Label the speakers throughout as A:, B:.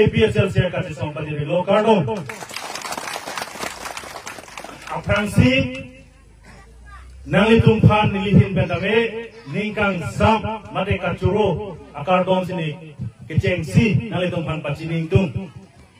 A: APSLC kasi song pati lo kardon Afransi Nang tumpan nilihin bentame ningkang sam mate kacuro akardon sini kecengsi nang tumpan pacining tung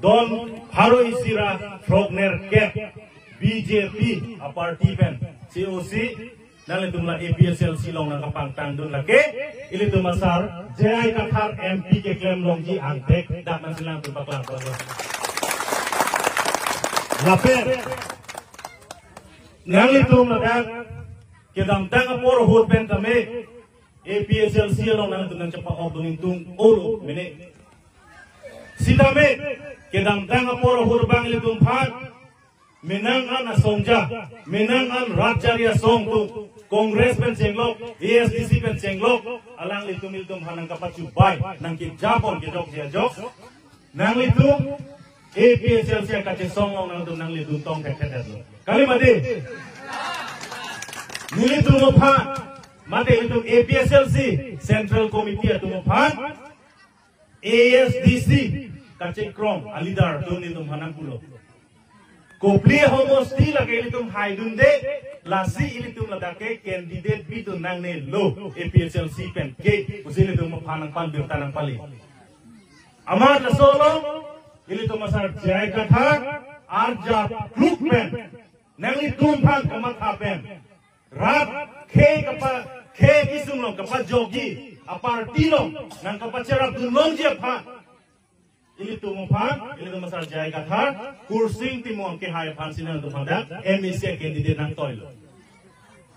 A: don haro isira frogner ke BJP a party pen COC nang tumla APSLC long nang kapang tandun lake ili tumasar jai kathar MP ke claim longji angtek dak man silang tumpaklang laper nang tumla Kedam tanga poro hot pen kame APSLC along nang tunang cepak of duning tung olo mene sidame kedam tanga poro hot bang litung phat menang an asongja menang an rajya song tu Kongres pen cenglok ASDC pen cenglok alang litung hanang kapacu bai nang ki japon ki jok sia jok nang litung APSLC kace song nang tung nang litung tong tek kali made Nili tumuphan, mate itu APSLC Central Committee tumuphan, ASDC kacik krom alidar tuni tumhanang pulo. Kopli homosti lagi ilitum haidunde, lasi ilitum ladake candidate bitu nang ne lo APSLC pen ke usil ilitum phanang pan birtanang pali. Amar lasolo ilitum masar jai katha arja kluk pen, nang ilitum phan kamat hapen. Rat ke kisung long kapa jogi aparti long nang kapa cerap dunlong je pha ili tumo pha ili tumo sar jai katha kursing timong ke hai phan sinan tu phada MEC candidate nang toilo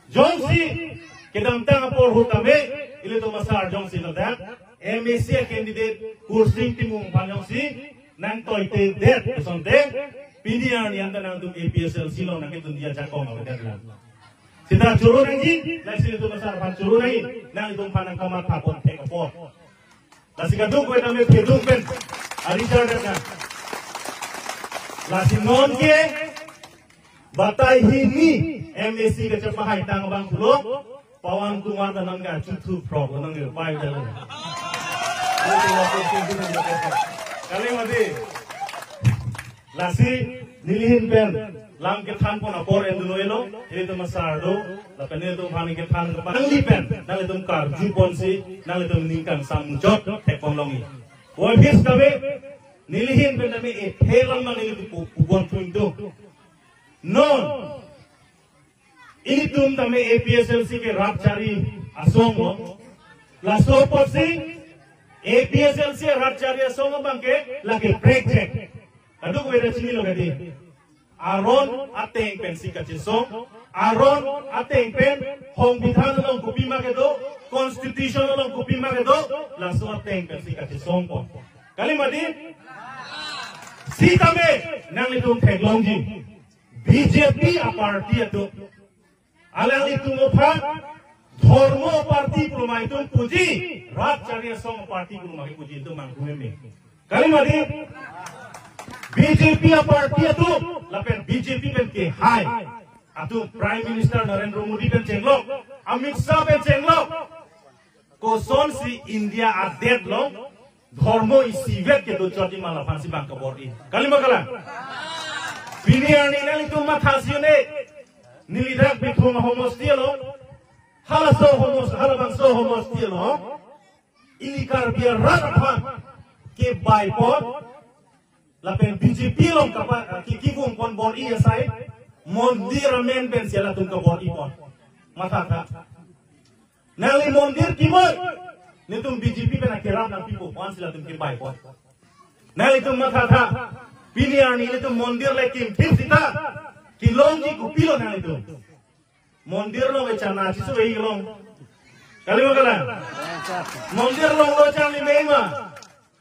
A: jongsi kedam tang por hutame ili tumo sar jongsi lada MEC candidate kursing timong phan jongsi nang toite det sonte pinian yang nang tu APSLC long nang ke dunia jakong awet Sita curu nanti, nasi itu besar pan curu nanti, nang itu panang kamar tapon tekopor. Nasi kadung kue namanya kedung pen, arija datang. Nasi non ke, batai hini, MSC kecepahai tang bang pulo, pawan kumar tanam ga cutu pro, tanam ga pai jalan. Kali mati, nasi nilihin pen. Lang ketan pun apor enduloelo, ini tu masardo, lapan ini tu panik ketan kepan. Nang lipen, nang itu kar juponsi, nang itu meningkang samjot tekong longi. Wabis kabe, nilihin pen kami helang mang ini tu pugon punto. Non, ini tu kami APSLC ke rap cari asongo, laso posi APSLC rap cari asongo bangke, lagi break check. Aduh kue dah sini loh kadi. Aron ateng pen sikachisong, Aron ateng pen hong bidhan long kupi makedo, constitution long kupi makedo, laso ateng pen sikachisong po. Kalimadi, sitame nang itong teglongji, BJP a party ato, alang itong opha, dhormo party pulma itong puji, rat chariya song party pulma puji itong mangkumeme. Kalimadi, BJP a party atu, lapen BJP pen ke hai, atu Prime Minister Narendra Modi pen cenglok, Amit Shah pen cenglok, koson si India a dead long, dhormo isivet ke do choti mala fansi bangka bori. Kalima kala. Biniani nali tu mathasione, nilidak bitu mahomostielo, halaso homos halabangso homostielo, ilikar biar rataphan ke bypod. Lapen BJP long kapa kikung kon bor iya sai mondir men ben sela tum ka bor ipon mata ta nali mondir kimoy nitum BJP ben akirap na pipo wan sela tum kibai pon nali tum mata ta piniani nitum mondir lekim sita kilong ji kupilo nali tum mondir lo echana chisu ei long kali magala mondir long lo chali meima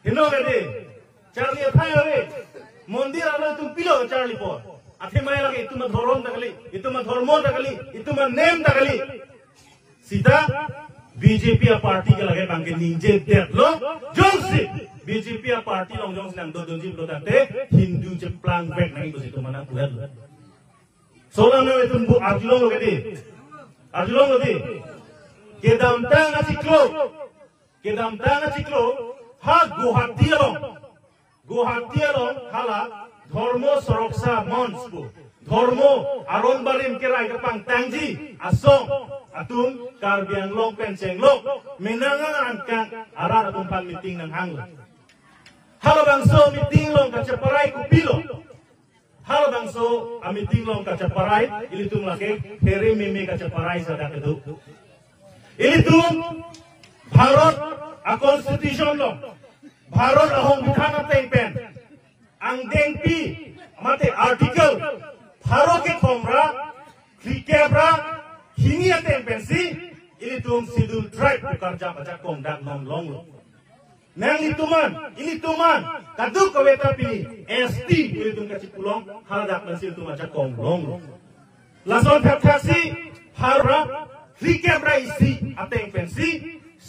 A: hino gade Charlie Thai mondir alo tu pilo Charlie po. Ate mai lagi itu mah thorom takali, itu mah thormon takali, itu mah name takali. Sita BJP a party ke lagi bangke ninje det lo. Jongsi BJP a party long jongsi nang do donji lo tate Hindu jeplang back nang itu mana buat lo. Soalnya itu bu arjulong lo gede. Kedam tang asiklo, ha Guwahati lo. Guwahati long hala ধর্ম সুরক্ষা মঞ্চ ধর্ম আরনবারিম কেরাই kapang tangji asong atum Karbi Anglong penceng lok menangan angkang arar atum pan meeting nang hanglo halo bangso meeting long kacaparai kupilo halo bangso a meeting long kacaparai ilitum lake heri meme kacaparai sada kedu ilitum Bharat a constitution lo Bharat ahong bithana tengpen ang dengpi mate article Bharat ke thomra klikebra hini aten pensi ini tum sidul tribe karja baca kongdak nom long lo nang ilituman kaduk kaweta pini ST ini tum kaci pulong haladak pensi tum baca kong long lo lason thasi Bharat klikebra isi aten pensi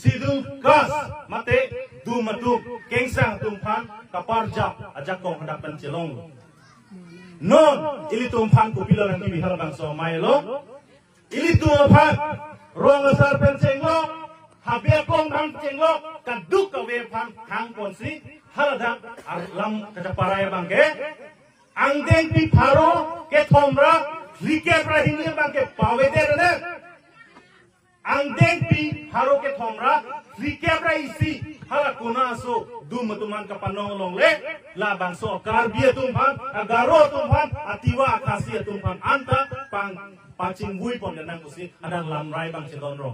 A: sidul kas mate dumatu kengsang tumpan kaparja ajak kong hendak pensi long lo non ili tumpan kupilo nanti bihar bangso mailo ili tumpan rong asar pencenglo habia kong hang cenglo kaduk kawe pan hang ponsi halada alam kacaparaya bangke angdeng pi pharo ke thomra like prahini bangke pawede rene angdeng pi pharo ke thomra like praisi hala kunaso dumatuman kapanong longle la bangso Karbi tumpan agaro tumpan atiwa akasi tumpan anta pang pacing bui pon danang kusi ada lamrai bang sedonro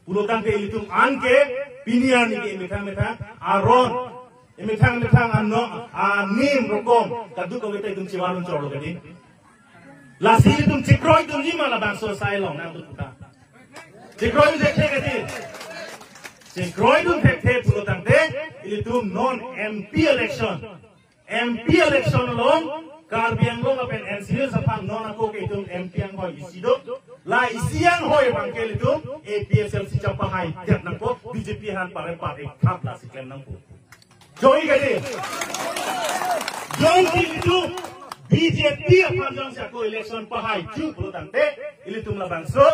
A: pulutan ke ilitum anke pinian ni metang aron metang anno anim rokom kadu ko weta itum ciwarun cholo kadi la silitum cikroi tum lima la bangso sailong nang tuta cikroi dekhe kadi cikroi tum dekhe pulutan te ilitum non MP election long Karbi Anglong apen NCL sapang non ako ke itum MP ang hoy isido la isiang hoy bangke itum APSL si capahai tiap nangko BJP han pare kap la si klem nangko joy gade joy itu BJP apan jang sako election pahai ju pulutan te ilitum la bangso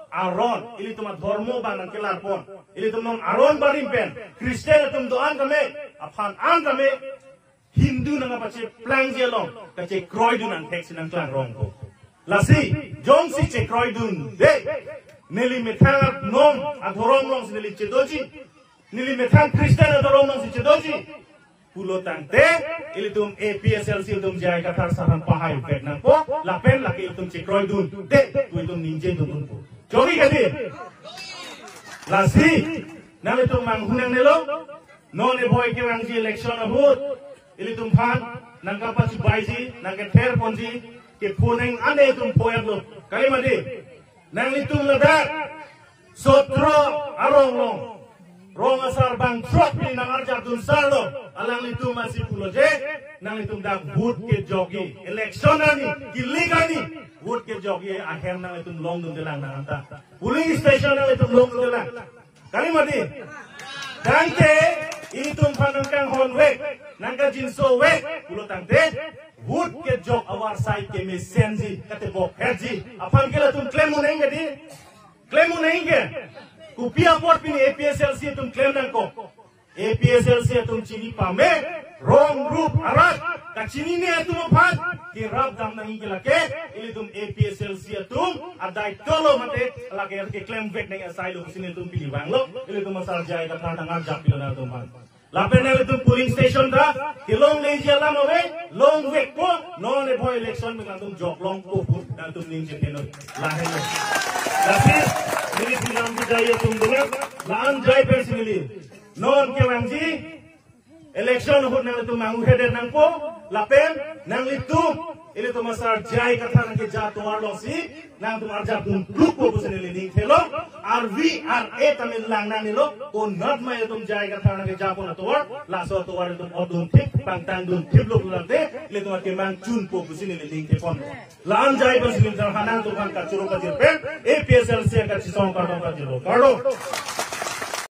A: aron ilitum dhormo banang kelarpon ilitum non aron barimpen Kristen itum doan kame apan an kame Hindu nang apa cek plang jelong, kacek kroidun nang tek sinang klang rongko. Lasi, jong si cek kroidun, deh, nili metang nom adorong long si nili cedoji, nili metang Kristen adorong long si cedoji. Pulo tante, ilitum APSL si ilitum jai katar saran pahai pek nang po, lapen laki ilitum cek kroidun, deh, tu ilitum ninje ilitum po. Jogi kadi, lasi, nang ilitum manghunang nelo, non e boy ke wangji election abut. Ili tumpan nangkapa si baiji nangke ter ponji ke puneng ane tum poyat lo kali madi nang litum ledak sotro arong long rong asar bang trok ni nang arja dun sarlo alang litum masih pulo je nang litum dak vote ke jogi election ani kiliga ni vote ke jogi akhir nang litum long dun delang nang anta polling station nang litum long dun delang kali madi dangke itum panangkang honwe nangka jinso we pulo tangte wood ke jok awar sai ke mesenji kate bok herji apan kela tum claim unaing ke kupia port pini APSL si tum claim nangko APSL si tum chini pame wrong group arat ka chini ne tum phan ki rab dam nang ke lake ili tum APSL si tum adai tolo mate lake ke claim vek nang asai lo sini tum pilih bang lo ili tum asal jai ka thang ngar jak pilo na tum phan lapen itu polling station dah, kilong leji alam awe, long wek ko, non e boy election mengantum jok long ko pun, antum ninje tenor, lahen. Tapi, ini bilang budaya tunggulah, laan jai persimili, non ke wangji, election hut nang itu mangu header nang ko, lapen nang itu, ini tu masar jai kata nang ke jatuh long si, nang tu marjat tum lupo pusenili ning thelo, RVRA tamil lang nang nilo, ko not mai tum jai kata nang ke japon atuar, laso atuar tum odun tip, pangtang dun tip luk lante, ini tu marke mang chun po pusenili ning thepon. Laan jai persimili jang hanang tu kan kacuro kajir pen, APSL siya kachisong kardong kajiro, kardo.